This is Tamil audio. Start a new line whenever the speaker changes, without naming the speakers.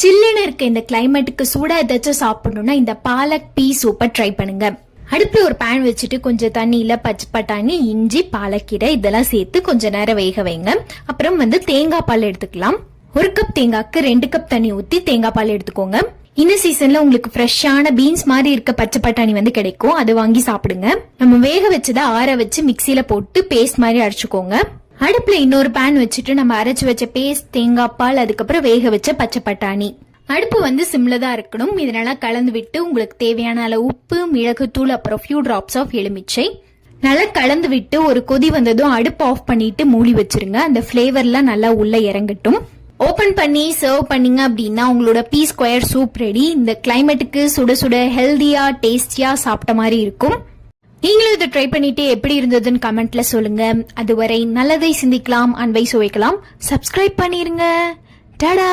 சில்லுன்னு இருக்க இந்த கிளைமேட்டுக்கு சூடா ஏதாச்சும் சாப்பிடணும்னா இந்த பாலக் பீ சூப்பை ட்ரை பண்ணுங்க. அடுப்புல ஒரு பேன் வச்சுட்டு கொஞ்சம் தண்ணியில பச்சை பட்டாணி, இஞ்சி, பாலக்கீரை இதெல்லாம் சேர்த்து கொஞ்ச நேரம் வேக வைங்க. அப்புறம் தேங்காய் பால் எடுத்துக்கலாம். 1 கப் தேங்காய்க்கு 2 கப் தண்ணி ஊத்தி தேங்காய் பால் எடுத்துக்கோங்க. இந்த சீசன்ல உங்களுக்கு ஃப்ரெஷ்ஷான பீன்ஸ் மாதிரி இருக்க பச்சை பட்டாணி கிடைக்கும். அதை வாங்கி சாப்பிடுங்க. நம்ம வேக வச்சதை ஆற வச்சு மிக்சியில போட்டு பேஸ்ட் மாதிரி அரைச்சுக்கோங்க. அடுப்புல இன்னொரு பேன் வச்சுட்டு நம்ம அரைச்சு வச்ச பேஸ்ட், தேங்காய் பால், அதுக்கப்புறம் வேக வச்ச பச்சை பட்டாணி. அடுப்பு சிம்ல தான் இருக்கணும். இதனால கலந்து விட்டு உங்களுக்கு தேவையான அளவு உப்பு, மிளகுத்தூள், அப்புறம் ஃபியூ டிராப்ஸ் ஆஃப் எலுமிச்சை நல்லா கலந்து விட்டு ஒரு கொதி வந்ததும் அடுப்பு ஆஃப் பண்ணிட்டு மூடி வச்சிருங்க. அந்த பிளேவர்லாம் நல்லா உள்ள இறங்கட்டும். ஓபன் பண்ணி சர்வ் பண்ணீங்க அப்படின்னா உங்களோட பீ ஸ்கொயர் சூப் ரெடி. இந்த கிளைமேட்டுக்கு சுட சுட ஹெல்தியா டேஸ்டியா சாப்பிட்ட மாதிரி இருக்கும். நீங்களும் இதை ட்ரை பண்ணிட்டு எப்படி இருந்ததுன்னு கமெண்ட்ல சொல்லுங்க. அதுவரை நல்லதை சிந்திக்கலாம், அன்பை சுவைக்கலாம். சப்ஸ்கிரைப் பண்ணிருங்க. டாடா.